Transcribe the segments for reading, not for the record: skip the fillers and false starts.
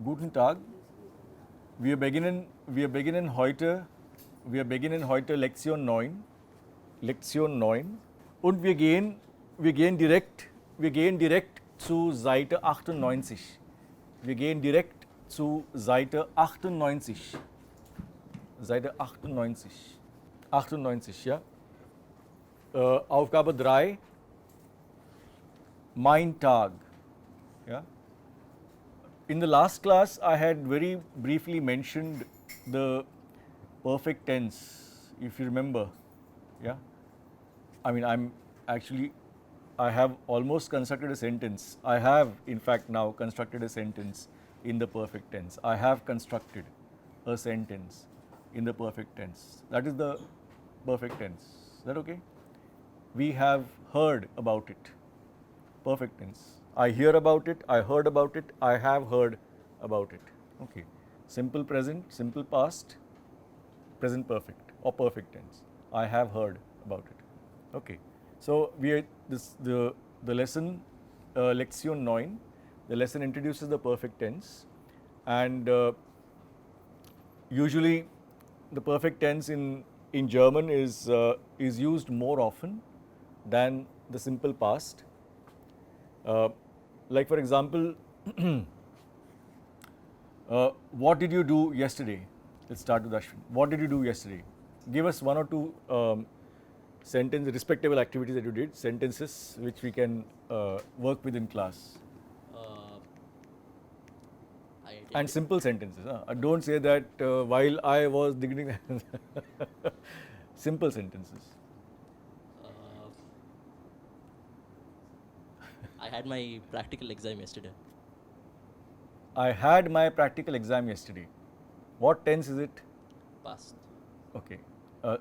Guten Tag. Wir beginnen heute Lektion 9. Lektion 9. Und wir gehen direkt zu Seite 98. Wir gehen direkt zu Seite 98. Seite 98. 98, ja. Aufgabe 3. Mein Tag. Ja. In the last class, I had very briefly mentioned the perfect tense, if you remember. Yeah. I mean, I have almost constructed a sentence. I have, in fact, now constructed a sentence in the perfect tense. I have constructed a sentence in the perfect tense. That is the perfect tense. Is that okay? We have heard about it. Perfect tense. I hear about it, I heard about it, I have heard about it. Okay. Simple present, simple past, present perfect or perfect tense. I have heard about it. Okay. So the lesson, Lektion 9, the lesson introduces the perfect tense, and usually the perfect tense in German is used more often than the simple past. Like for example, what did you do yesterday? Let's start with Ashwin. What did you do yesterday? Give us one or two respectable activities that you did, sentences which we can work with in class. And simple sentences. Don't say that while I was digging. Simple sentences. I had my practical exam yesterday. I had my practical exam yesterday. What tense is it? Past. Okay.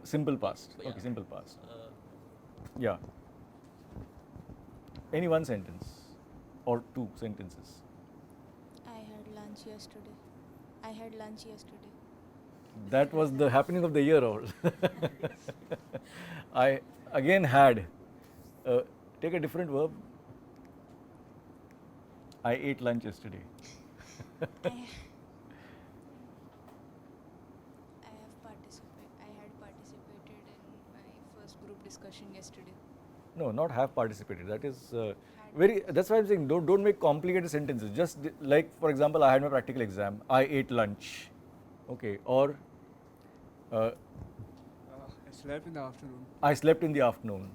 Simple past. Yeah. Okay, simple past. Yeah. Any one sentence or two sentences. I had lunch yesterday. I had lunch yesterday. That was the happening of the year all. I again had. Take a different verb. I ate lunch yesterday. I had participated in my first group discussion yesterday. No, not have participated. That is that's why I'm saying don't make complicated sentences. Just like, for example, I had my practical exam. I ate lunch. Okay. Or I slept in the afternoon. I slept in the afternoon.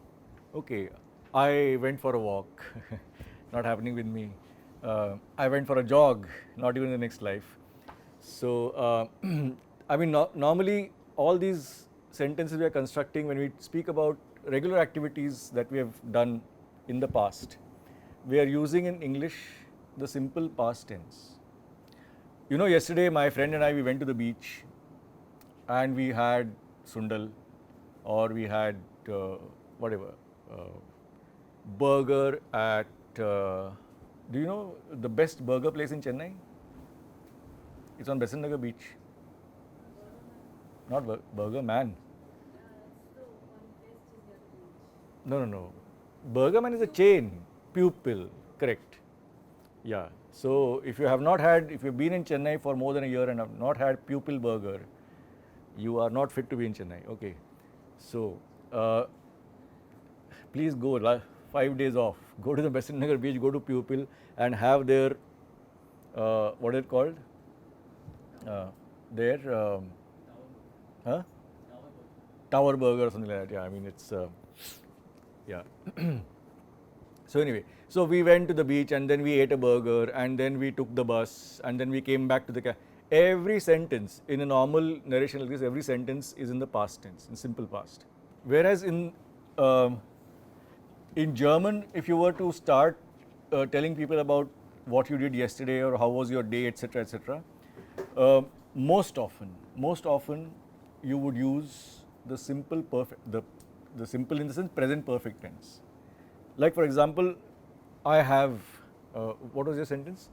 Okay. I went for a walk. Not happening with me. I went for a jog. Not even in the next life. So, I mean, normally all these sentences we are constructing when we speak about regular activities that we have done in the past, we are using in English the simple past tense. You know, yesterday my friend and I, we went to the beach and we had sundal, or we had whatever, burger at, do you know the best burger place in Chennai? It's on Besant Nagar beach. Not Burger Man. No. Burger Man is a chain. Pupil, correct. Yeah. So if you've been in Chennai for more than a year and have not had Pupil Burger, you are not fit to be in Chennai. Okay. So please go, 5 days off. Go to the Besant Nagar beach, go to Pupil and have their, what is it called? Tower Burger or something like that. Yeah, I mean it's, yeah. So anyway, so we went to the beach and then we ate a burger and then we took the bus and then we came back to the Every sentence in a normal narration like this, every sentence is in the past tense, in simple past. Whereas in German, if you were to start telling people about what you did yesterday or how was your day, etc., etc., most often you would use the simple perfect, the simple in the sense present perfect tense. Like for example, I have, what was your sentence?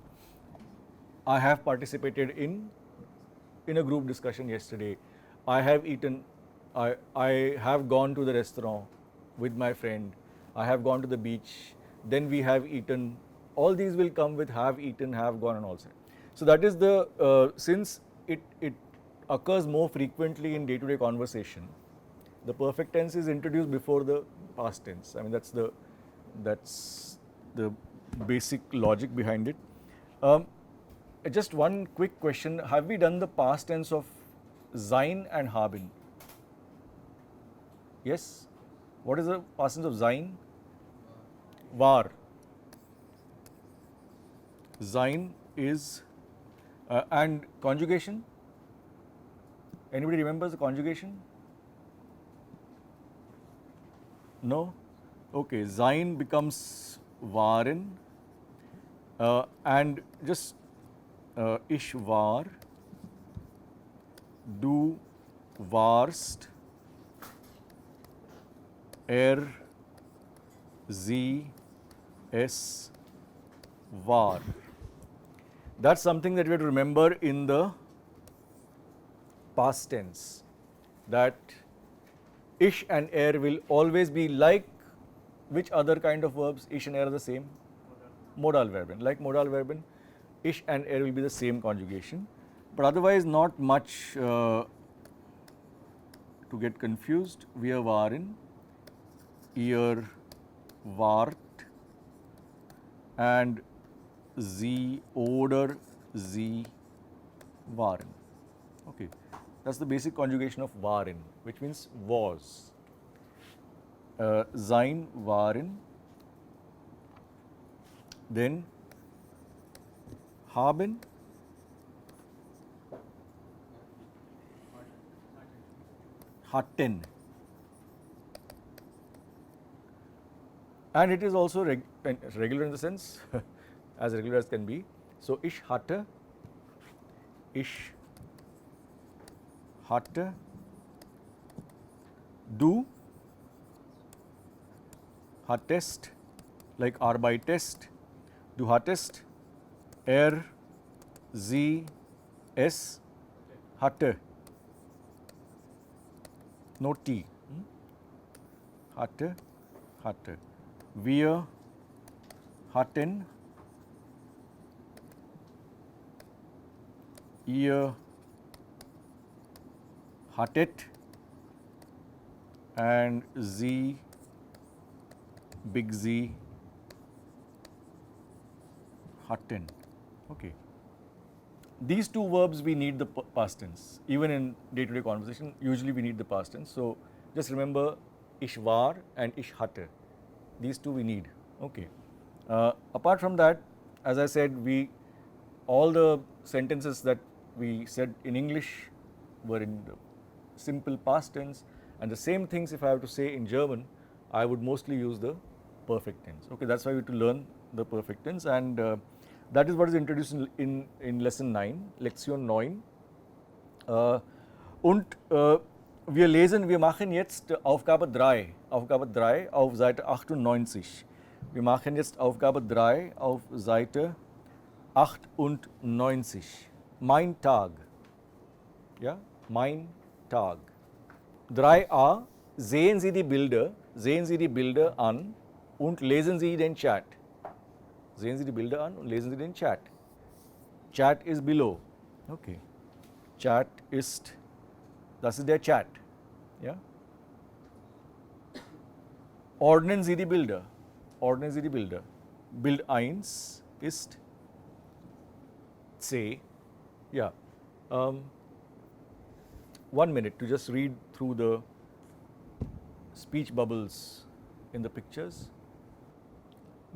I have participated in a group discussion yesterday. I have eaten, I have gone to the restaurant with my friend. I have gone to the beach. Then we have eaten. All these will come with have eaten, have gone and all that. So that is the, since it occurs more frequently in day-to-day conversation, the perfect tense is introduced before the past tense. I mean, that's the basic logic behind it. Just one quick question: have we done the past tense of sein and haben? Yes. What is the past tense of sein? War. Sein is and conjugation. Anybody remembers the conjugation? No? Okay, sein becomes waren and just ich war, du warst, sie, es war. That's something that we have to remember in the past tense, that ich and will always be like which other kind of verbs? Ich and are the same? Modalverben. Like Modalverben, ich and will be the same conjugation, but otherwise not much to get confused. Wir waren, ihr wart, and sie oder sie waren. Okay, that's the basic conjugation of waren, which means was. Sein, waren, then haben, hatten, and it is also regular in the sense as regular as can be. So, ich hatte, du hattest, like arbeitest, du hattest, sie, es hatte, no T, hatte, wir hatten, ihr hattet, and sie, big Z, hatten. Okay. These two verbs we need the past tense. Even in day-to-day conversation, usually we need the past tense. So just remember ich war and ich hatte. These two we need. Okay. Apart from that, as I said, all the sentences that we said in English were in the simple past tense, and the same things if I have to say in German, I would mostly use the perfect tense. Okay, that's why we have to learn the perfect tense, and that is what is introduced in lesson 9, Lektion 9. Wir machen jetzt Aufgabe 3 auf Seite 98. Wir machen jetzt Aufgabe 3 auf Seite 98. Mein Tag. Ja, mein Tag. 3a, sehen Sie die Bilder an und lesen Sie den Chat. Sehen Sie die Bilder an und lesen Sie den Chat. Chat is below. Okay. Chat ist, das ist der Chat. Ja? Ordnen Sie die Bilder. Ordnen Sie die Bilder. Bild 1 ist C. Yeah. 1 minute to just read through the speech bubbles in the pictures.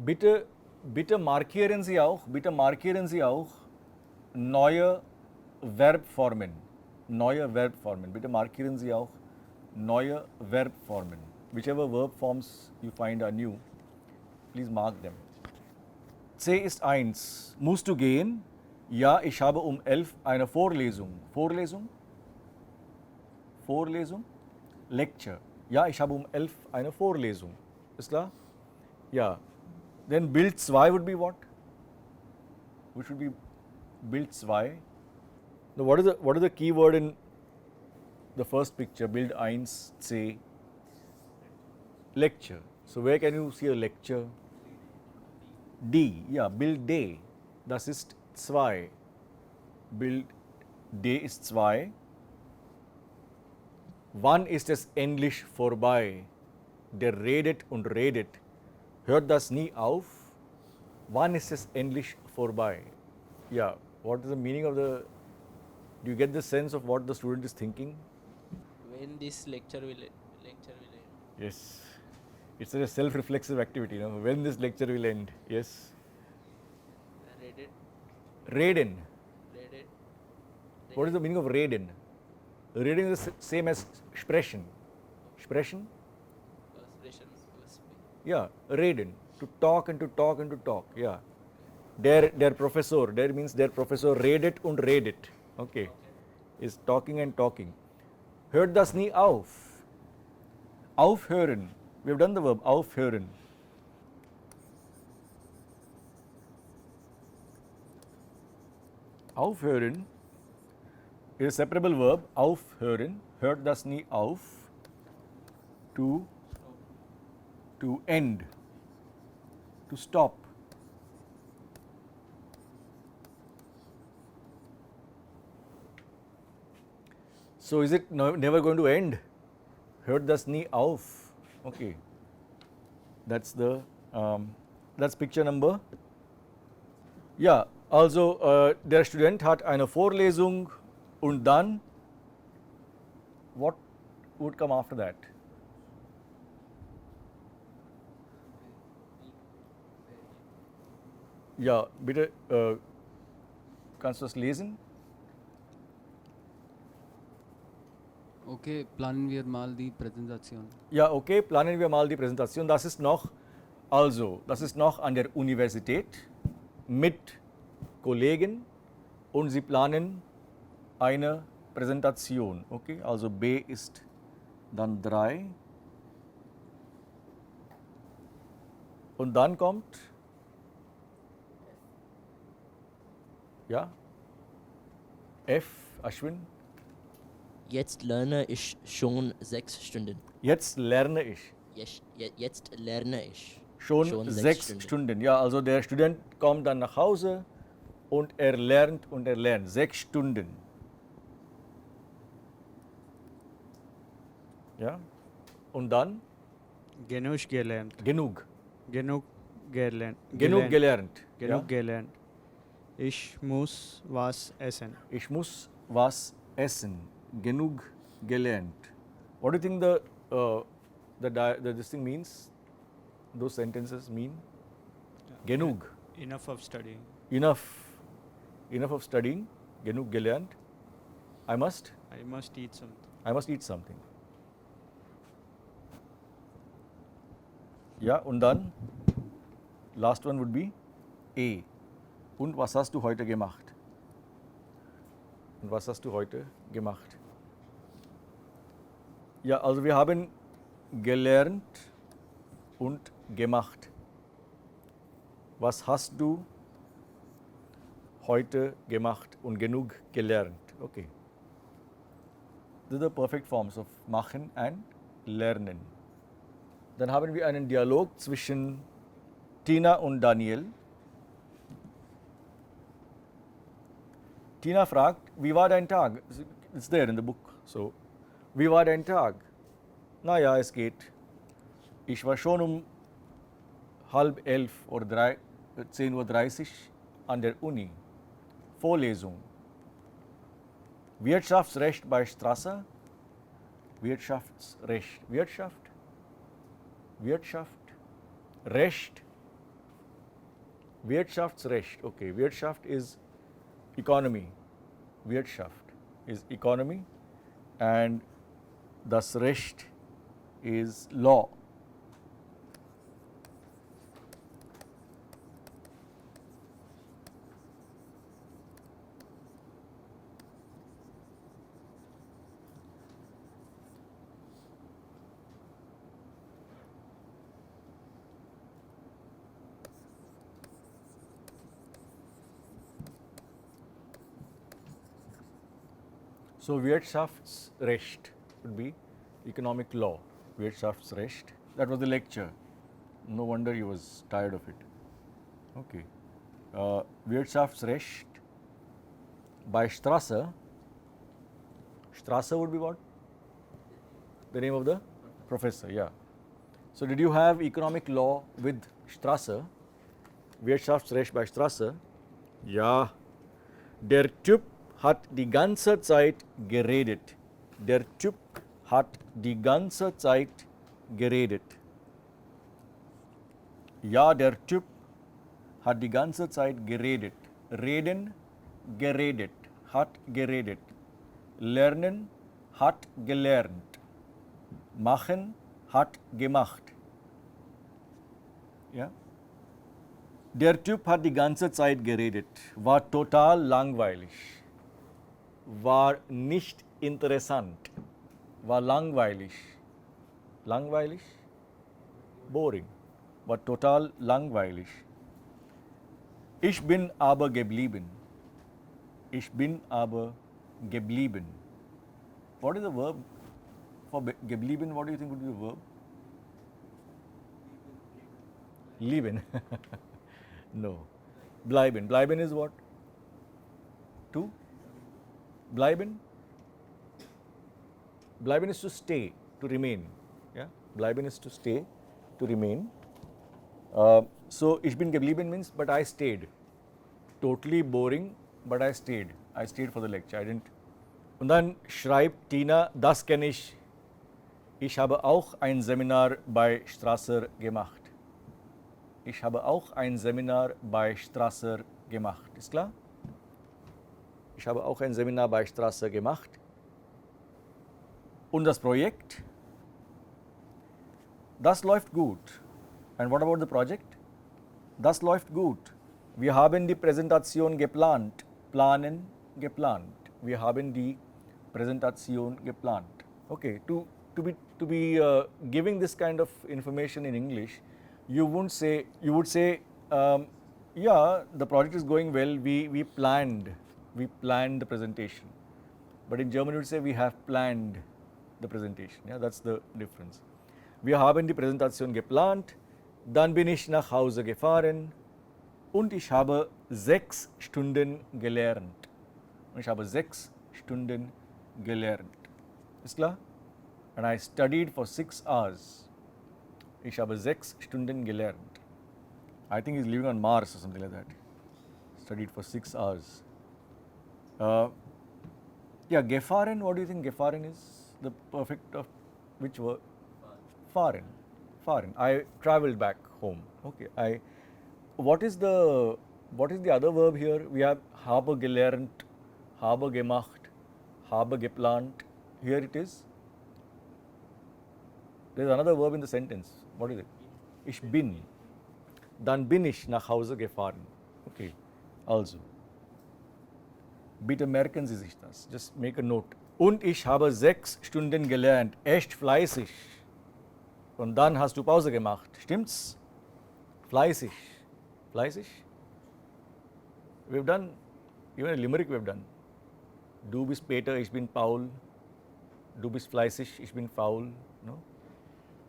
Bitte markieren Sie auch neue Verbformen. Bitte markieren Sie auch neue Verbformen. Whichever verb forms you find are new, please mark them. C ist 1. Musst du gehen? Ja, ich habe um 11 eine Vorlesung. Vorlesung? Lecture. Ja, ich habe um 11 eine Vorlesung. Ist klar? Ja. Then Bild 2 would be what? Which would be Bild 2? Now, what is the key word in the first picture? Bild 1, C. Lecture. So, where can you see a lecture? D. Yeah, Bild D. Das ist 2. Bild D ist zwei. Wann ist es endlich vorbei? Der redet und redet. Hört das nie auf? Wann ist es endlich vorbei? Yeah, what is the meaning of the, do you get the sense of what the student is thinking? When this lecture will end? Yes, it's a self-reflexive activity, when this lecture will end, yes. Read it. Reden, Read it. what is the meaning of reden? Reden is the same as sprechen. Sprechen? Expression. Speak. Yeah, reden, to talk and to talk and to talk, yeah. Der Professor, der means der Professor redet und redet, okay, is talking and talking. Hört das nie auf? Aufhören, we have done the verb aufhören. Aufhören is a separable verb, aufhören, hört das nie auf, to end, to stop. So is it never going to end? Hört das nie auf? Okay, that's the that's picture number. Ja, also der Student hat eine Vorlesung und dann, what would come after that? Ja, bitte, kannst du das lesen? Okay, planen wir mal die Präsentation. Ja, okay, planen wir mal die Präsentation. Das ist noch an der Universität mit Kollegen und sie planen eine Präsentation. Okay, also B ist dann 3. Und dann kommt, ja, F, Ashwin. Jetzt lerne ich schon 6 Stunden. Jetzt lerne ich. Jetzt lerne ich Schon 6 Stunden. Ja, also der Student kommt dann nach Hause und er lernt 6 Stunden. Ja, und dann Genug gelernt. genug. Genug gelernt. Genug gelernt. Genug Ja? gelernt. Ich muss was essen. Ich muss was essen. Genug gelernt. What do you think this thing means? Those sentences mean? Genug. Enough of studying. Enough of studying. Genug gelernt. I must I must eat something. eat something. Ja, und dann, last one would be A. Und was hast du heute gemacht? Und was hast du heute gemacht? Ja, also wir haben gelernt und gemacht. Was hast du heute gemacht und genug gelernt? Okay. These are the perfect forms of machen and lernen. Dann haben wir einen Dialog zwischen Tina und Daniel. Tina fragt, wie war dein Tag? It's there in the book. So, wie war dein Tag? Naja, es geht. Ich war schon um 10:30 oder 10:30 Uhr an der Uni. Vorlesung. Wirtschaftsrecht bei Strasser. Wirtschaftsrecht. Wirtschaft. Recht. Wirtschaftsrecht. Okay, Wirtschaft is economy. Wirtschaft is economy and das Recht is law. So Wirtschaftsrecht would be economic law. Wirtschaftsrecht. That was the lecture. No wonder he was tired of it. Okay. Wirtschaftsrecht. by Strasser. Strasser would be what? The name of the professor, yeah. So, did you have economic law with Strasser? Wirtschaftsrecht by Strasser? Ja. Der Typ hat die ganze Zeit geredet. Der Typ hat die ganze Zeit geredet. Ja, der Typ hat die ganze Zeit geredet. Reden, geredet, hat geredet. Lernen, hat gelernt. Machen, hat gemacht. Ja? Der Typ hat die ganze Zeit geredet, war total langweilig, war nicht interessant, war langweilig. Langweilig? Boring, war total langweilig. Ich bin aber geblieben. Ich bin aber geblieben. What is the verb for geblieben? What do you think would be the verb? Lieben. No. Bleiben. Bleiben is what? To? Bleiben? Bleiben is to stay, to remain. Yeah? Bleiben is to stay, to remain. So, ich bin geblieben means, but I stayed. Totally boring, but I stayed. I stayed for the lecture. I didn't. Und dann schreibt Tina, das kenne ich. Ich habe auch ein Seminar bei Strasser gemacht. Ich habe auch ein Seminar bei Strasser gemacht. Ist klar? Ich habe auch ein Seminar bei Strasser gemacht. Und das Projekt? Das läuft gut. And what about the project? Das läuft gut. Wir haben die Präsentation geplant. Planen, geplant. Wir haben die Präsentation geplant. Okay, to be giving this kind of information in English, you would say, yeah, the project is going well, we planned the presentation. But in German you would say, we have planned the presentation. Yeah, that's the difference. Wir haben die Präsentation geplant, dann bin ich nach Hause gefahren und ich habe 6 Stunden gelernt. Und ich habe 6 Stunden gelernt. Ist klar? And I studied for 6 hours. Ich habe 6 Stunden gelernt. I think he's living on Mars or something like that. Studied for 6 hours. Yeah, gefahren, what do you think gefahren is? The perfect of which word? Fahren. Fahren. I travelled back home. Okay. What is the other verb here? We have habe gelernt, habe gemacht, habe geplant. Here it is. There is another verb in the sentence. What is it? Ich bin. Dann bin ich nach Hause gefahren. Okay. Also. Bitte merken Sie sich das. Just make a note. Und ich habe 6 Stunden gelernt. Echt fleißig. Und dann hast du Pause gemacht. Stimmt's? Fleißig. Fleißig? We've done, even a limerick we've done. Du bist Peter, ich bin Paul. Du bist fleißig, ich bin faul. No?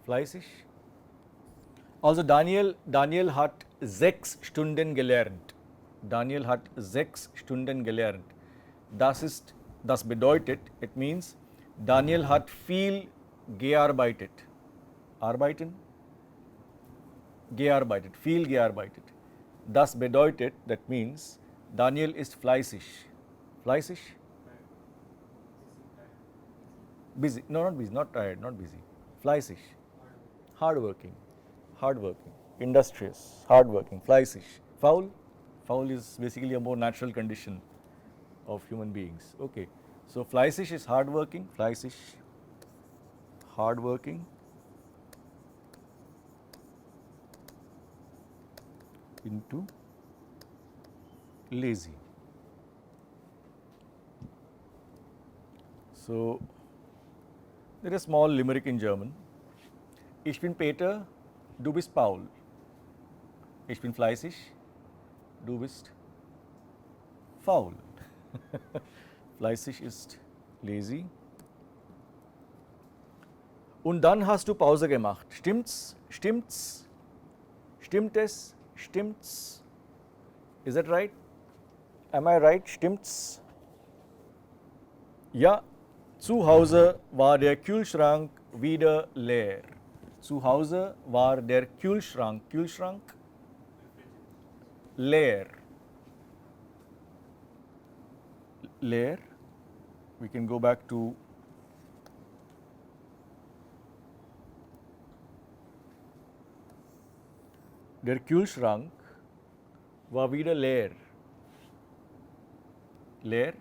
Fleißig? Also Daniel hat 6 Stunden gelernt. Daniel hat 6 Stunden gelernt. Das bedeutet, it means, Daniel hat viel gearbeitet. Arbeiten? Gearbeitet, viel gearbeitet. Das bedeutet, that means, Daniel ist fleißig. Fleißig? Busy. No, not busy, not tired, not busy. Fleißig. Hardworking. Hardworking. Industrious. Hardworking. Fleißig. Faul? Faul is basically a more natural condition of human beings. Okay. So, fleißig is hardworking. Fleißig. Hardworking. Into lazy. So, there is a small limerick in German. Ich bin Peter, du bist Paul. Ich bin fleißig, du bist faul. Fleißig ist lazy. Und dann hast du Pause gemacht. Stimmt's? Stimmt's? Stimmt es? Stimmt's? Is that right? Am I right? Stimmt's? Ja, zu Hause war der Kühlschrank wieder leer. Zu Hause war der Kühlschrank leer. Leer. We can go back to der Kühlschrank war wieder leer. Leer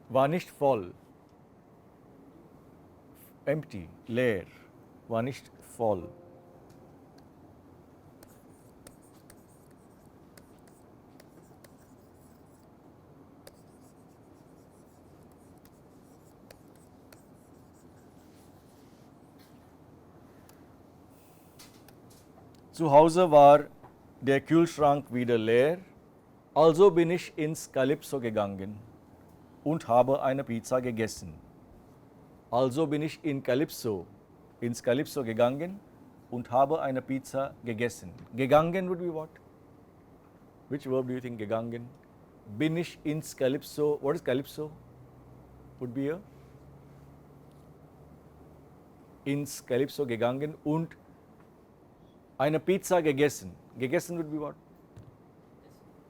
war nicht voll. Empty, leer, war nicht voll. Zu Hause war der Kühlschrank wieder leer, also bin ich ins Calypso gegangen und habe eine Pizza gegessen. Also bin ich ins Calypso gegangen und habe eine Pizza gegessen. Gegangen would be what? Which verb do you think gegangen? Bin ich ins Calypso, what is Calypso? Would be a? Ins Calypso gegangen und eine Pizza gegessen. Gegessen would be what?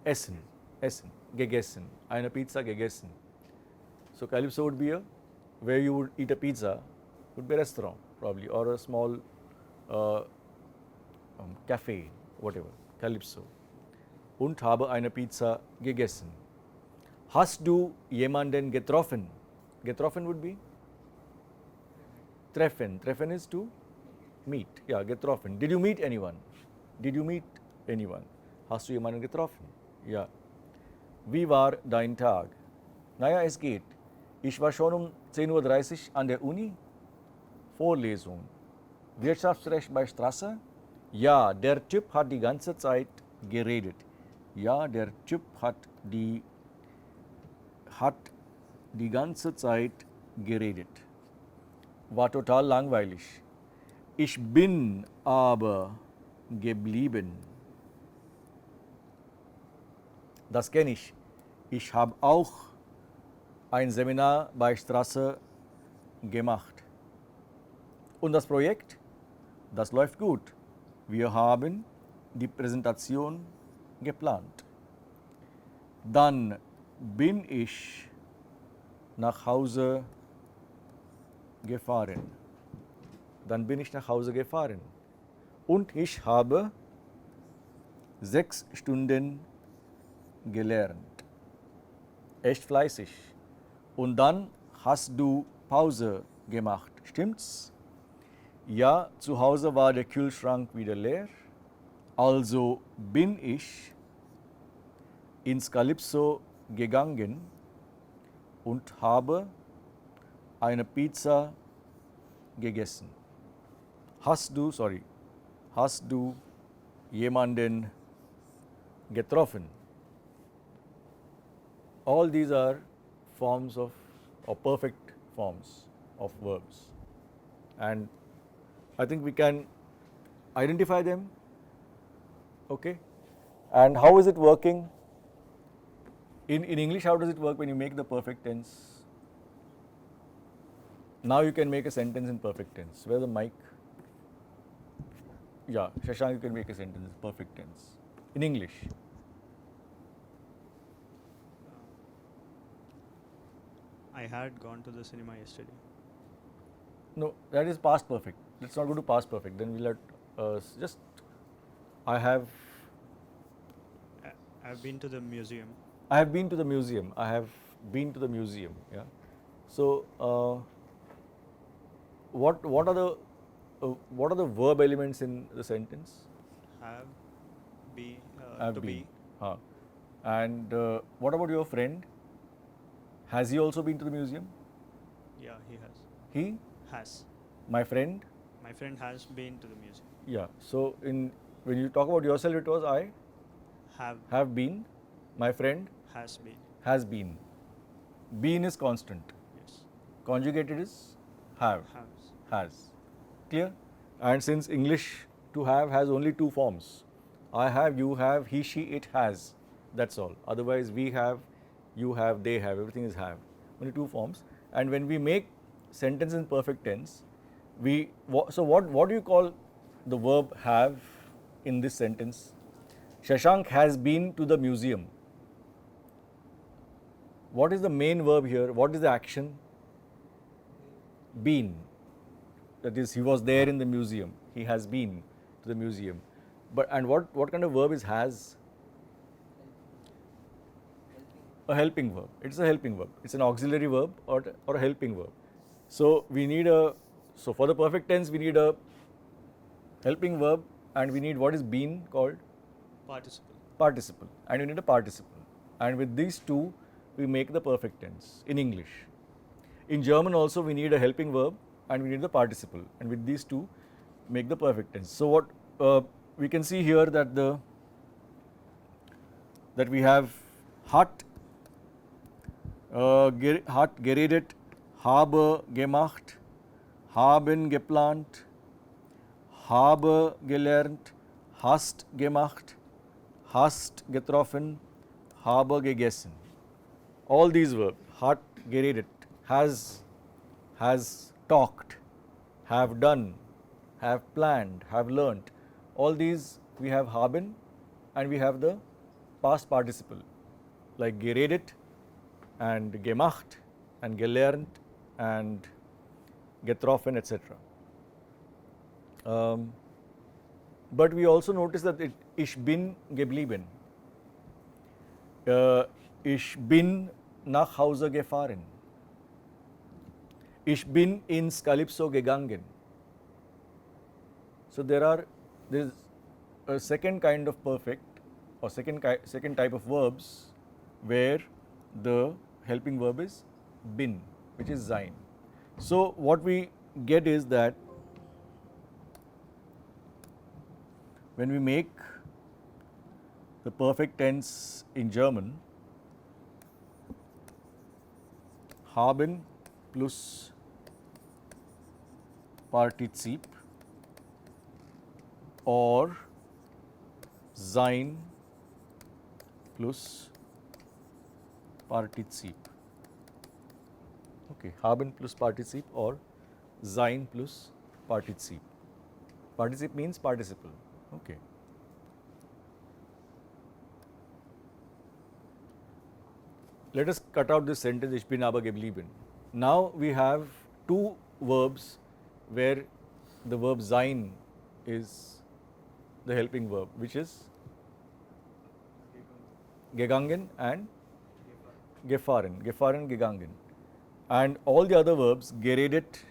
Essen. Essen. Gegessen. Eine Pizza gegessen. So Calypso would be a, where you would eat a pizza, would be a restaurant probably, or a small cafe, whatever. Calypso. Und habe eine Pizza gegessen. Hast du jemanden getroffen? Getroffen would be? Treffen. Treffen is to meet. Ja, getroffen. Did you meet anyone? Did you meet anyone? Hast du jemanden getroffen? Ja. Wie war dein Tag? Naja, es geht. Ich war schon um 10:30 Uhr an der Uni. Vorlesung. Wirtschaftsrecht bei Strasse? Ja, der Typ hat die ganze Zeit geredet. Ja, der Typ hat die ganze Zeit geredet. War total langweilig. Ich bin aber geblieben. Das kenne ich. Ich habe auch ein Seminar bei Strasse gemacht. Und das Projekt, das läuft gut. Wir haben die Präsentation geplant. Dann bin ich nach Hause gefahren. Dann bin ich nach Hause gefahren. Und ich habe 6 Stunden gelernt. Echt fleißig. Und dann hast du Pause gemacht. Stimmt's? Ja, zu Hause war der Kühlschrank wieder leer. Also bin ich ins Calypso gegangen und habe eine Pizza gegessen. Hast du jemanden getroffen? All these are forms of, or perfect forms of verbs. And I think we can identify them. Okay. And how is it working? In English, how does it work when you make the perfect tense? Now you can make a sentence in perfect tense. Where's the mic? Yeah, Shashank, you can make a sentence in perfect tense. In English. I had gone to the cinema yesterday. No, that is past perfect. Let's not go to past perfect. Then we'll just, I have I've been to the museum. I have been to the museum. I have been to the museum. Yeah. So, what are the verb elements in the sentence? Have, be, Have to been. be. And what about your friend? Has he also been to the museum? Yeah, he has. He, Has. my friend. My friend has been to the museum. Yeah. So when you talk about yourself, it was I have been. My friend Has been. has been. Been is constant. Yes. Conjugated is have. Has. Clear? And since English to have has only 2 forms, I have, you have, he, she, it has. That's all. Otherwise, we have, you have, they have. Everything is have. only two forms. And when we make sentence in perfect tense, so what do you call the verb have in this sentence? Shashank has been to the museum. What is the main verb here? What is the action? Been. That is, he was there in the museum. He has been to the museum. And what kind of verb is has? A helping verb. It's a helping verb. It's an auxiliary verb or a helping verb. So so for the perfect tense we need a helping verb, and we need what is been called? Participle. Participle. And we need a participle. And with these two we make the perfect tense in English. In German also we need a helping verb and we need the participle, and with these two make the perfect tense. So what we can see here that we have hat geredet, habe gemacht, haben geplant, habe gelernt, hast gemacht, hast getroffen, habe gegessen. All these verbs, hat geredet, has talked, have done, have planned, have learnt, all these we have haben, and we have the past participle like geredet and gemacht and gelernt and getroffen, etc. But we also notice that ich bin geblieben, ich bin nach Hause gefahren, ich bin ins Calypso gegangen. So there is a second kind of perfect or second type of verbs where the helping verb is bin, which is sein. So what we get is that when we make the perfect tense in German, haben plus Partizip or sein plus Partizip. Okay, haben plus Partizip or sein plus Partizip. Partizip means participle. Okay. Let us cut out this sentence, ich bin aber geblieben. Now we have two verbs where the verb sein is the helping verb, which is gegangen and gefahren, gegangen. And all the other verbs, geredet,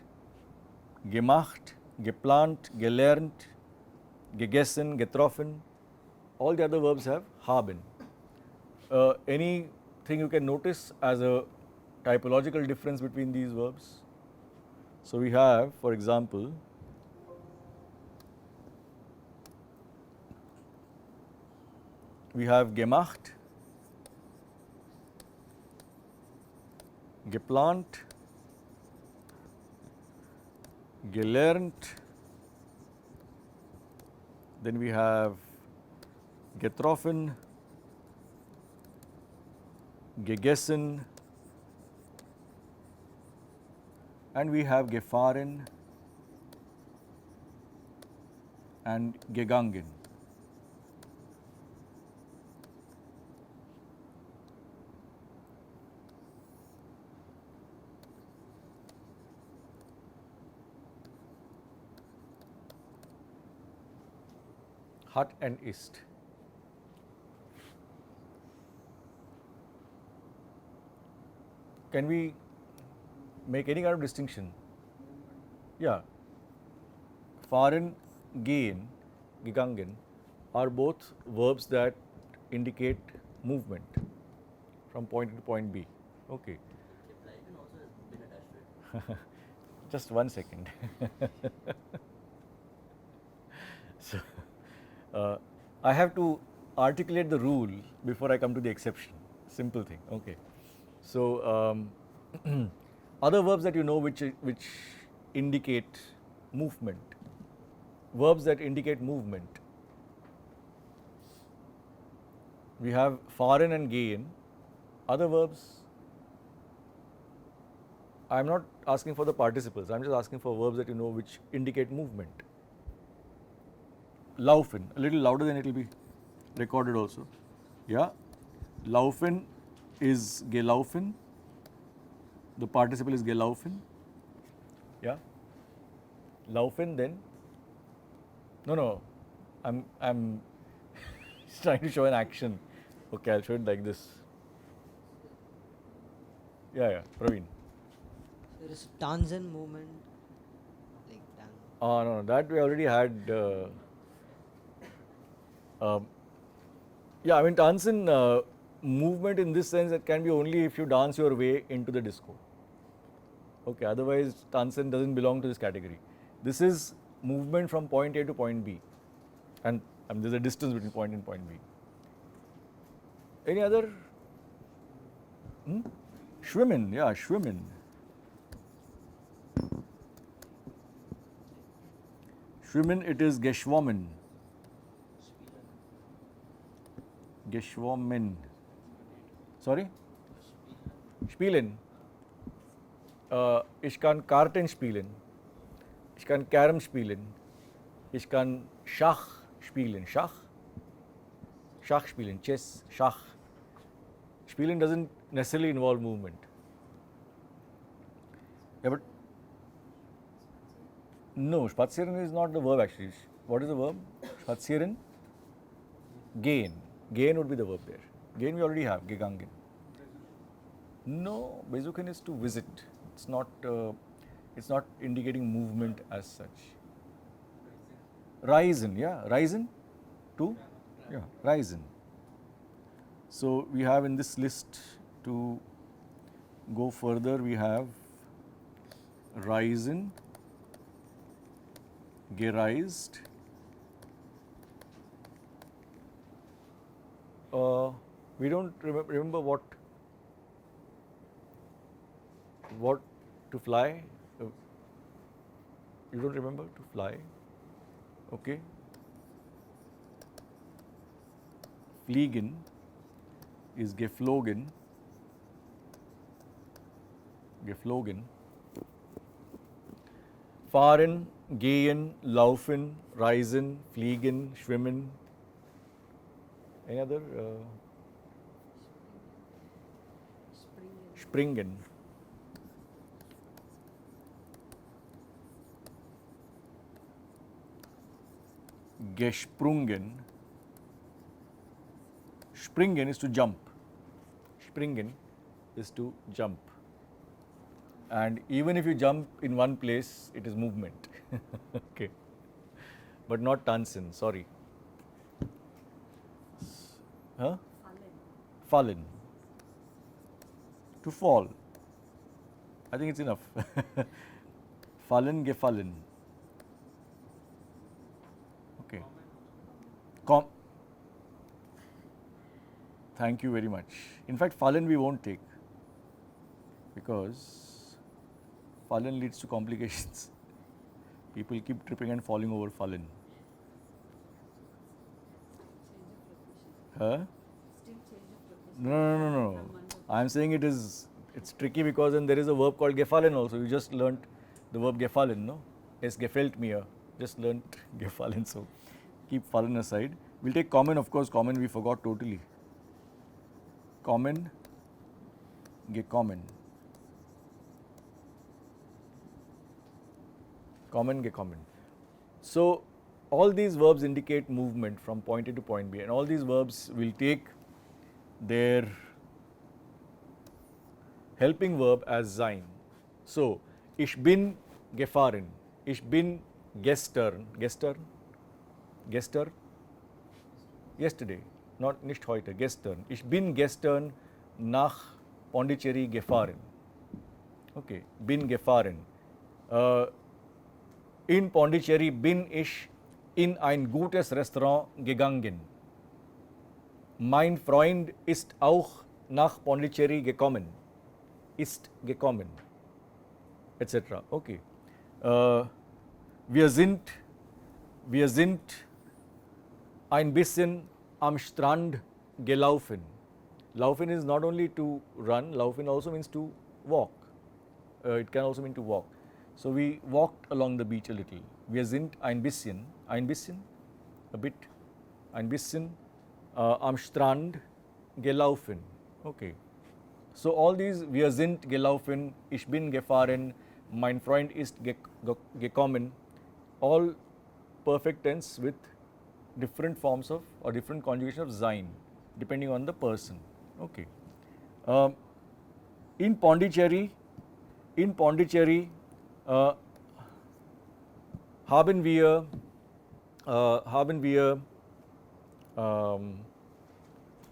gemacht, geplant, gelernt, gegessen, getroffen, all the other verbs have haben. Anything you can notice as a typological difference between these verbs? So we have, for example, we have gemacht, geplant, gelernt, then we have getroffen, gegessen, and we have gefahren and gegangen. Hat and ist. Can we make any kind of distinction? Yeah. Fahren, gehen, gegangen are both verbs that indicate movement from point A to point B. Okay. Bleiben also has been attached to it. Just 1 second. So, I have to articulate the rule before I come to the exception. Simple thing. Okay. So, other verbs that you know which indicate movement, verbs that indicate movement. We have fahren and gehen. Other verbs? I am not asking for the participles, I am just asking for verbs that you know which indicate movement. Laufen, a little louder, then it will be recorded also. Yeah, laufen is gelaufen, the participle is gelaufen. Yeah, laufen, then no, I'm trying to show an action. Okay, I'll show it like this. Yeah, Praveen. There is Tanzan movement, like dance. Oh no, that we already had. Yeah, I mean Tansen movement in this sense, it can be only if you dance your way into the disco. Okay, otherwise Tansen doesn't belong to this category. This is movement from point A to point B, and there's a distance between point A and point B. Any other? Schwimmen, yeah, schwimmen. Schwimmen, it is geschwommen. Geschwommen. Sorry? Spielen. Ich kann Karten spielen. Ich kann Carrom spielen. Ich kann Schach spielen. Schach? Schach spielen. Chess. Schach. Spielen doesn't necessarily involve movement. Yeah, but no, spazieren is not the verb actually. What is the verb? Spazieren? Gehen. Gehen would be the verb there. Gehen we already have, gegangen. No, besuchen is to visit. It's not indicating movement as such. Reisen, yeah, reisen, to, yeah, reisen. So we have in this list, to go further, we have reisen, gereist. We don't remember what to fly. You don't remember to fly? Okay. Fliegen is geflogen. Geflogen. Fahren, gehen, laufen, reisen, fliegen, schwimmen. Any other? Springen. Gesprungen. Springen is to jump. Springen is to jump. And even if you jump in one place, it is movement. Okay. But not tanzen, sorry. Huh? Fallen. To fall. I think it's enough. Fallen, gefallen. Okay. Thank you very much. In fact, fallen we won't take, because fallen leads to complications. People keep tripping and falling over fallen. Huh? No. I am saying it's tricky because then there is a verb called gefallen also. You just learnt the verb gefallen, no? Es gefällt mir. Just learnt gefallen, so keep fallen aside. We'll take common, of course. Common we forgot totally. Common, gekommen. Common, gekommen. So all these verbs indicate movement from point A to point B, and all these verbs will take their helping verb as sein. So, ich bin gefahren, ich bin gestern, yesterday, nicht heute, gestern. Ich bin gestern nach Pondicherry gefahren. Okay, bin gefahren. In Pondicherry bin ich in ein gutes Restaurant gegangen. Mein Freund ist auch nach Pondicherry gekommen. Ist gekommen. Etc. Okay. Wir sind ein bisschen am Strand gelaufen. Laufen is not only to run, laufen also means to walk. it can also mean to walk. So we walked along the beach a little. Wir sind ein bisschen, a bit, ein bisschen am Strand gelaufen. Okay. So all these, wir sind gelaufen, ich bin gefahren, mein Freund ist gekommen, all perfect tense with different forms of or different conjugation of sein depending on the person. Okay. In Pondicherry, haben wir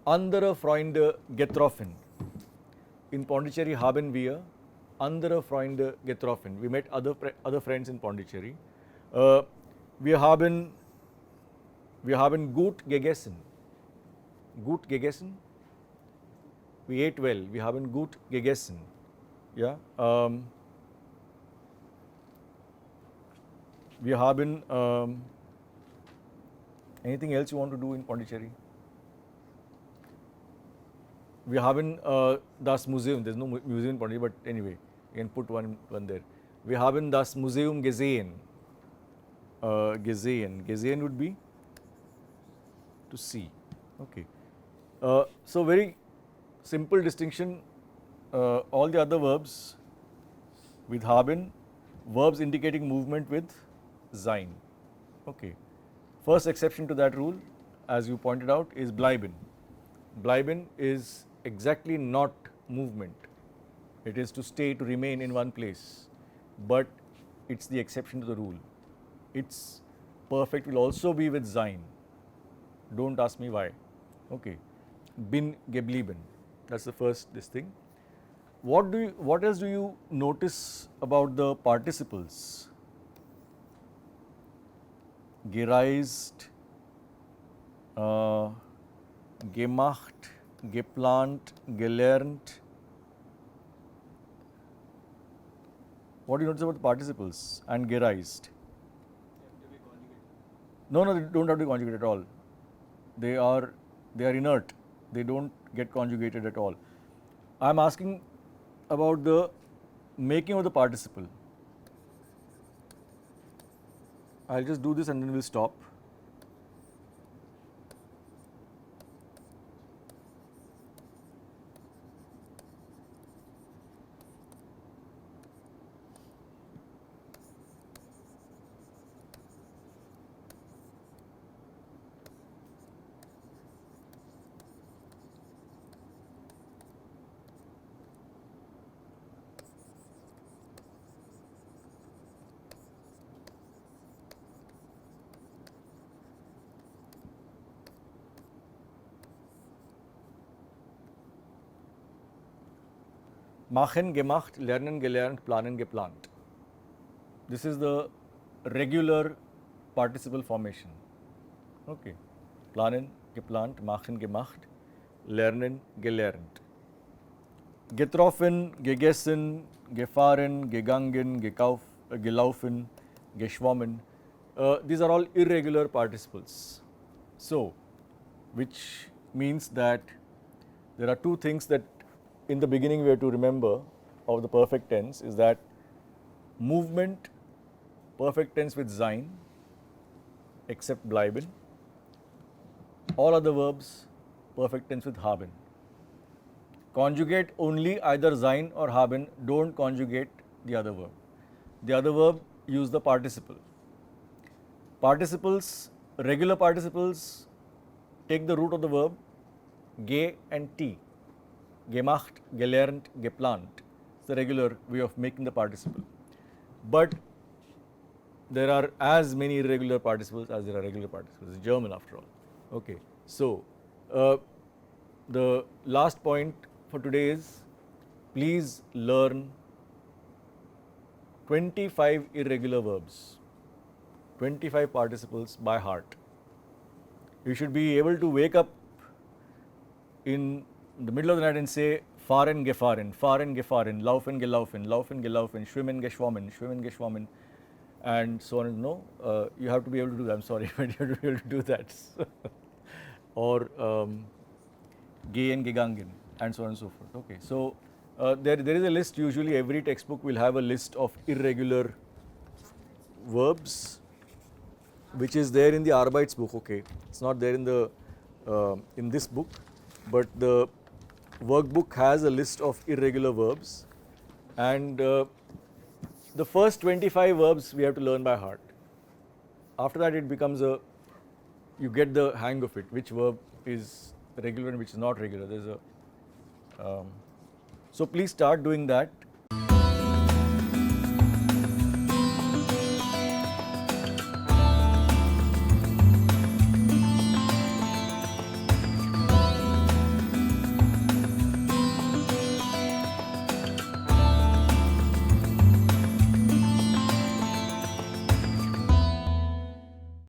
andere Freunde getroffen. In Pondicherry haben wir andere Freunde getroffen. We met other friends in Pondicherry. Wir haben gut gegessen. Gut gegessen. We ate well. Wir haben gut gegessen. Yeah. Wir haben anything else you want to do in Pondicherry? We haben das Museum. There's no museum in Pondicherry, but anyway, you can put one there. Wir haben das Museum gesehen. Gesehen would be to see. Okay. So very simple distinction. All the other verbs with haben, verbs indicating movement with sein. Okay. First exception to that rule, as you pointed out, is bleiben. Bleiben is exactly not movement. It is to stay, to remain in one place, but it's the exception to the rule. Its perfect will also be with sein. Don't ask me why. Okay. Bin geblieben. That's the first this thing. What else do you notice about the participles? Gereist, gemacht, geplant, gelernt. What do you notice about the participles and gereist? No, they don't have to be conjugated at all. They are inert. They don't get conjugated at all. I am asking about the making of the participle. I'll just do this and then we'll stop. Machen, gemacht, lernen, gelernt, planen, geplant. This is the regular participle formation. Okay. Planen, geplant, machen, gemacht, lernen, gelernt. Getroffen, gegessen, gefahren, gegangen, gelaufen, geschwommen. These are all irregular participles. So, which means that there are two things that in the beginning we have to remember of the perfect tense is that movement, perfect tense with sein, except bleiben. All other verbs, perfect tense with haben. Conjugate only either sein or haben, don't conjugate the other verb. The other verb, use the participle. Participles, regular participles, take the root of the verb, ge and t. Gemacht, gelernt, geplant. It's the regular way of making the participle. But there are as many irregular participles as there are regular participles. It's German after all. Okay. So, the last point for today is please learn 25 irregular verbs, 25 participles by heart. You should be able to wake up in the middle of the night and say fahren, gefahren, laufen, gelaufen, schwimmen, geschwommen, and so on. No, you have to be able to do that. I'm sorry, but you have to be able to do that. Or gehen, gegangen, and so on and so forth. Okay, so there is a list. Usually every textbook will have a list of irregular verbs, which is there in the Arbeits book. Okay, it's not there in the in this book, but the workbook has a list of irregular verbs, and the first 25 verbs we have to learn by heart. After that, it becomes you get the hang of it, which verb is regular and which is not regular. There's a so please start doing that.